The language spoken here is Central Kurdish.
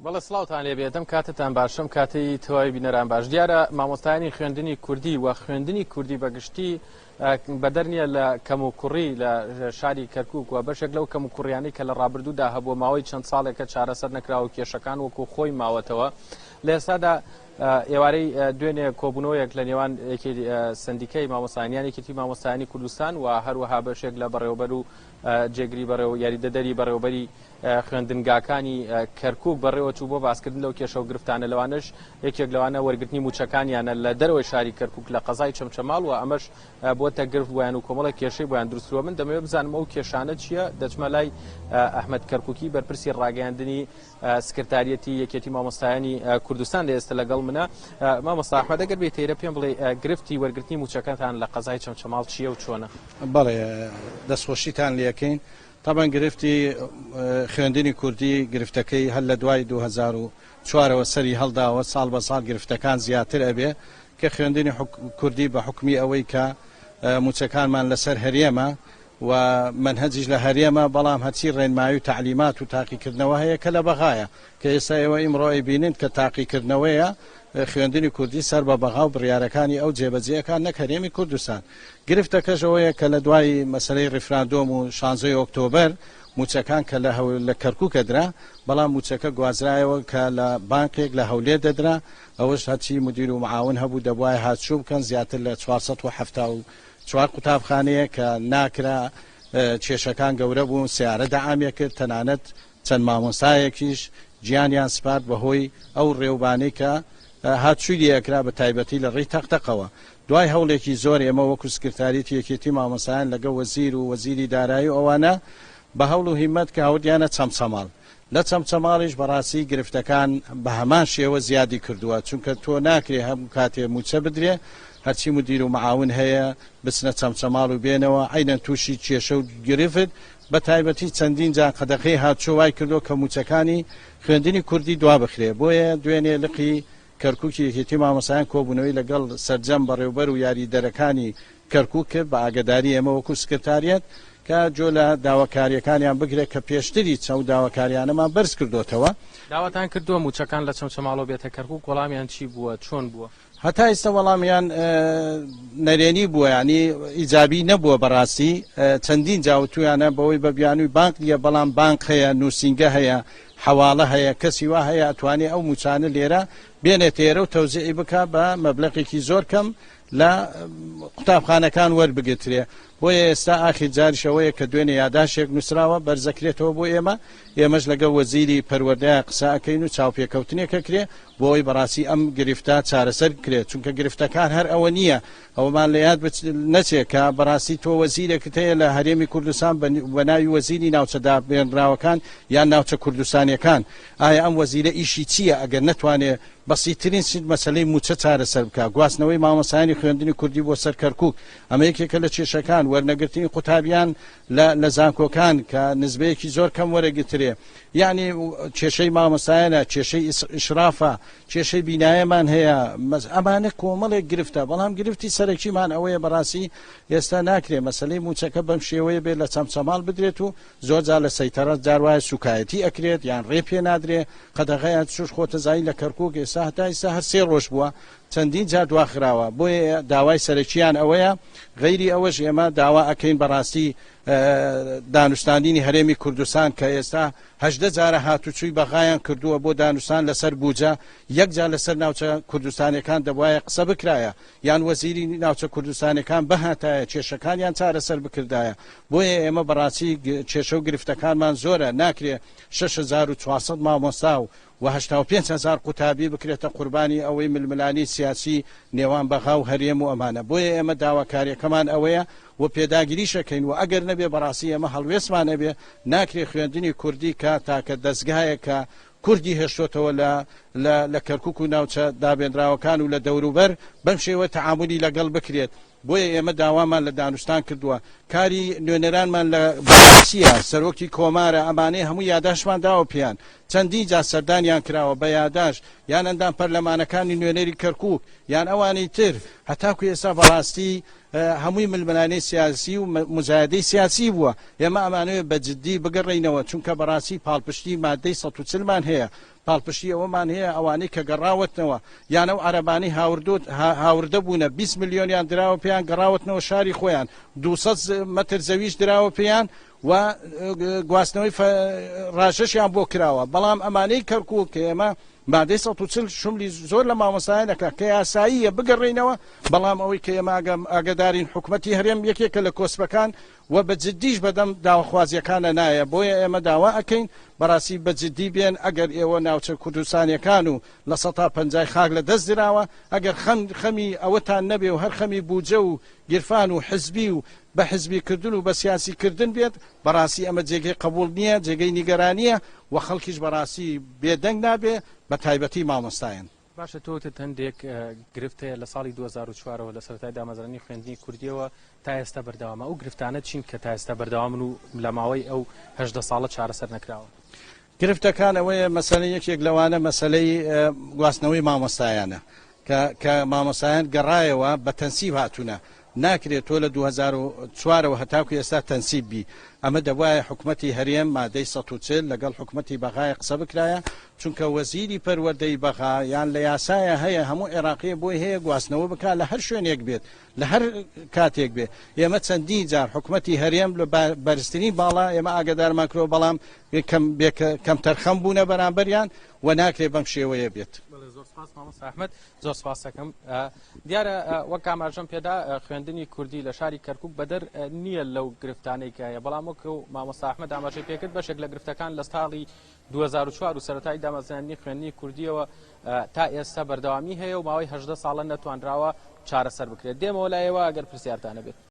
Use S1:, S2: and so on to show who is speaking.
S1: بەڵێ سڵاوتان لێ بێتم کاتتان باشم کاتی تەواوی بینەران باش دیارە مامۆستایانی خوێندنی کوردی و خوێندنی کوردی بەگشتی بەدەرنیە لە کەم و کوڕی لە شاری کەرکووک و بەشێک لەو کەم و کوڕیانی کە لە ڕابردوودا هەبووە ماوەی چەند ساڵێکە چارەسەر نەکراوە و کێشەکان وەکو خۆی ماوەتەوە لە ئێستادا ئێوارەی دوێنێ کۆبوونەوەیەک لە نێوان سندیکەی مامۆستایانێکی مامۆستایانی کوردستان و هەروەها بەشێک لە بەڕێوەبەر و جێگری بەڕێوە یاریدەدەری بەڕێوەبەری خوێندنگاکانی کەرکووک بەڕێوە چوو بۆ باسکردن لەو کێشە و گرفتانە لەوانش یەکێک لەوانە وەرگرتنی موچەکانیانە لە دەرەوەی شاری کەرکووک لە قەزای چەمچەماڵ و ئەمەش بۆتە گرفت بۆیان و کۆمەڵە کێشەی بۆیان دروستکرۆ من دەمەوێت بزانم ئەو کێشانە چییە دەچمە لای ئەحمەد کەرکووکی بەرپرسی ڕاگەیاندنی سکرتاریەتی یەکێتی مامۆستایانی کوردستان لە ئێستا لەگەڵ منە مامۆستا ئەحمەد ئەگەر بێتەیرە پێم بڵێ گرفتی وەرگرتنی موچەکانتان لە قەزای چەمچەماڵ چییە و چۆنە؟
S2: بەڵێ دەستخۆشیتان لەکەین طبعا گرفتی خوێندنی کوردی گرفتەکەی هەر لە دوای 2004ەوە سەری هەڵداوە ساڵ بە ساڵ گرفتەکان زیاتر ئەبێ کە خوێندنی کوردی بە حکمی ئەوەی کە موچەکانمان لەسەر هەرێمە و منهجیش لە هەرێمە بەڵام هەچی ڕێنمایی و تعلیمات و تاقیکردنەوە هەیە کە لە بەغایە کە ئێستا ئێوە ئیمڕۆی بینن کە تاقیکردنەوەیە خوێندنی کوردی سەر بە بەغا و بڕیارەکانی ئەو جێبەجێەکان نەک هەرێمی کوردستان گرفتەکەشەوەیە کە لە دوای مەسەلەی ڕیفراندۆم و 16 ئۆکتۆبەر موچەکان کە لە کەرکووکە درا بەڵام موچەکە گوازرایەوە کە لە بانکێک لە هەولێر دەدرا ئەوەش هەچی مدیر و معاون هەبوو دەبوای هاتچوو بکەن زیاتر لە 474 قوتابخانەیە کە ناکرا کێشەکان گەورە بوون سیارە دەعامیە کرد تەنانەت چەند مامۆستایەکیش گیانیان سپارد بەهۆی ئەو ڕێوبانەی کە هاتچووی دیەکرا بە تایبەتی لە ڕێی تەختەقەوە دوای هەوڵێکی زۆر ئێمە وەکو سکرتاریەتی یەکێتی مامۆستایان لەگە وەزیر و وەزیری دارایی ئەوانە بە هەوڵ و هیممەت کە هەوردیانە چەمچەماڵ لە چەمچەماڵیش بەڕاستی گرفتەکان بە هەمان شێوە زیادی کردووە چونکە تۆ ناکرێ هەموو کاتێ موچە بدرێ هەرچی مدیر و معاون هەیە بچنە چەمچەماڵ و بێنەوە عینەن تووشی کێشە و گرفت بە تایبەتی چەندین جا قەدەقەی هاتچۆ وای کردو کە موچەکانی خوێندنی کوردی دوا بخرێ بۆیە دوێنێ لقی کەرکووکی یەکێتی مامۆستایان کۆبوونەوەی لەگەڵ سەرجەم بەڕێوەبەر و یاریدەرەکانی کەرکووک کرد بە ئاگداری ئێمە وەکو سکرتاریەت کە جۆ لە داواکاریەکانیان بگرێت کە پێشتری چەند داواکاریانەمان بەرز کردوتەوە
S1: داواتان کردووە موچەکان لە چەمچەماڵەوە بێتە کەرکووک وەڵامیان چی بووە چۆن بووە؟
S2: هەتا ئێستا وەڵامیان نەرێنی بووە ینی ئیجابی نەبووە بەڕاستی چەندین جاوتویانە بەوەی بە بیانووی بانک نیە بەڵام بانک هەیە نووسینگە هەیە حواڵە هەیە کەسی وا هەیە ئەتوانێت ئەو موچانە لێرە بێنێت ئێرە و تەوزیعی بکە بە مەبلەغێکی زۆر کەم لە قوتابخانەکان وەربگرترێ بۆیە ئێستا ئاخر جاریشەوەیە کە دوێنێ یاداشێک نووسراوە بەرزەکرێتەوە بۆ ئێمەش لەگە وەزیری پەروەردەیە قسەکەین و چاوپێکەوتنێکە کرێ بۆی بەڕاستی ئەم گرفتە چارەسەر کرێت چونکە گرفتەکان هەر ئەوە نییە ئەومان لە یاد نەچێت کە بەڕاستی تۆ وەزیرێکت هەیە لە هەرێمی کوردستان بە ناوی وەزیری ناوچەدا بێنراوەکان یان ناوچە کوردستانیەکان ئایا ئەم وەزیرە ئیشی چییە ئەگەر نەتوانێت بەسیترین مەسلەی موچە چارەسەر بکە گواستنەوەی مامۆستایانی خوێندنی کوردی بۆ سەر کەرکووک ئەمە یەکێکە لە کێشەکان وەرنەگرتنی قوتابیان لە زانکۆکان کە نسبەیەکی زۆر کەم وەرەگرترێ یعنی کێشەی مامۆستایانە کێشەی ئیشرافە کێشەی بینایەمان هەیە ئەمانە کۆمەڵێک گرفتە بەڵام گرفتی سەرەکیمان ئەوەیە بەڕاستی ئێستا ناکرێ مەسلەی موچەکە بەم شێوەیە بێت لە چەمچەماڵ بدرێت و زۆر جار لە سەیتەرەت جاروایە سوکایەتی ئەکرێت یان ڕێ پێ نادرێ قەدەغەیان چوش خۆتەزایی لە کەرکووک ئێستا هەتا ئێستا هەر 3 ڕۆژ بووە چەندین جار دواخراوە بۆیە داوای سەرەکییان ئەوەیە غەیری ئەوەش ئێمە داوا ئەکەین بەڕاستی دانوستاندنی هەرێمی کوردستان کە ئێستا 18 جارە هاتوچووی بەغایان کردووە بۆ دانوستان لەسەر بوجە یەک جار لەسەر ناوچە کوردستانەکان دەبوایە قسە بکرایە یان وەزیری ناوچە کوردستانەکان بەهاتایە کێشەکانیان چارەسەر بکردایە بۆیە ئێمە بەڕاستی کێشە و گرفتەکانمان زۆرە ناکرێ 6400 مامۆستا و 85,000 قوتابی بکرێتە قوربانی ئەوەی ململانی سیاسی نێوان بەغا و هەرێم و ئەمانە بۆیە ئێمە داواکاریەکەمان ئەوەیە و پێداگیریشەکەین و ئەگەر نەبێ بەڕاستی ئێمە هەڵوێستمانە بێ ناکرێ خوێندنی کوردی کە تاکە دەستگایە کە کوردی هێشتۆتەوە لە کەرکووک و ناوچە دابێنراوەکان و لە دەوروبەر بەم شێوە تەعاملی لەگەڵ بکرێت بۆیە ئێمە داوامان لە دانوستان کردووە کاری نوێنەرانمان لە باسیە سەرۆکی کۆمارە ئەمانەی هەموو یاداشمان داوە پێیان چەندی جا سەردانیان کراوە بە یاداش یان ئەندام پەرلەمانەکانی نوێنەری کەرکووک یان ئەوانەی تر هەتاکو ئێستا بەڕاستی هەمووی ململانەی سیاسی و مزایدەی سیاسی بووە ئێمە ئەمانوێت بە جددی بگەڕێینەوە چونکە بەڕاستی پاڵپشتی مادەی 140مان هەیە پاڵپشتی ئەوەمان هەیە ئەوانەی کە گەڕاوەتنەوە یانە و عەرەبانی هاوردە بوونە 20 ملیۆنیان دراوە پێیان گەڕاوەتنەوە شاری خۆیان 200 مەتر زەویش دراوە پێیان و گواستنەوەی ڕاشەشیان بۆ کراوە بەڵام ئەمانەی کەرکوو کە ئێمە مادەی 140 شملی زۆر لە مامۆستایانەکە کە یاساییە بگەڕێینەوە بەڵام ئەوەی کە ئێمە ئاگدارین حکوومەتی هەرێم یەکێکە لە کۆسپەکان و بە جددیش بەدەم داواخوازیەکانە نایە بۆیە ئێمە داوا ئەەکەین بەڕاستی بە جددی بێن ئەگەر ئێوە ناوچە کوردستانیەکان و لە 150 خاک لە دەست دراوە ئەگەر خەمی ئەوەتان نەبێ و هەر خەمی بوجە و گیرفان و حزبی و بە حزبیکردن و بە سیاسیکردن بێت بەڕاستی ئەمە جێگەی قبول نییە جێگەی نیگەرانیە و خەڵکیش بەڕاستی بێدەنگ نابێ بە تایبەتی مامۆستایان
S1: باشە تۆتت هەندێک گرفتەیە لە ساڵی 2004ەوە لە سەرەتای دامەزرانی خوێندنی کوردیەوە تا ئێستا بەردەوامە ئەو گرفتانە چین کە تا ئێستا بەردەوامن و لە ماوەی ئەو 18 ساڵە چارەسەر نەکراوە
S2: گرفتەکان ئەوەیە مەسەلەی یەکێک لەوانە مەسەلەی گواستنەوەی مامۆستایانە کە مامۆستایان گەڕایەوە بە تەنسیب هاتوونە ناکرێت تۆ لە 2004ەوە هەتاکو ئێستا تەنسیب بی ئەمە دەبایە حکوومەتی هەرێم مادەی 140 لەگەڵ حکوومەتی بەغای قسە بکرایە چونکە وەزیری پەروەردەی بەغا یان لە یاسایە هەیە هەموو عێراقی بۆی هەیە گواستنەوە بکات لە هەر شوێنێک بێت لە هەر کاتێک بێت ئێمە چەندین جار حکوومەتی هەرێم لە بەرزترین باڵا ئێمە ئاگدارمان کرۆ بەڵام کەم تەرخەم بوونە بەرامبەریان و ناکرێت بەم شێوەیە بێت
S1: زۆر سپاس مامۆستا ئەحمەد زۆر سپاس دەکەم دیارە وەک ئاماژەم پێدا خوێندنی کوردی لە شاری کەرکووک بەدەر نییە لەو گرفتانەی کە هەیە بەڵام وەکو مامۆستا ئەحمەد ئاماژەی پێکرد بەشێک لە گرفتەکان لە ساڵی 2004 و سەرەتای دامەزرانی خوێندنی کوردیەوە تا ئێستا بەردەوامی هەیە و ماوەی 18 ساڵە نەتوانراوە چارەسەر بکرێت دێمەوە لایەوە ئەگەر پرسیارتانە بێت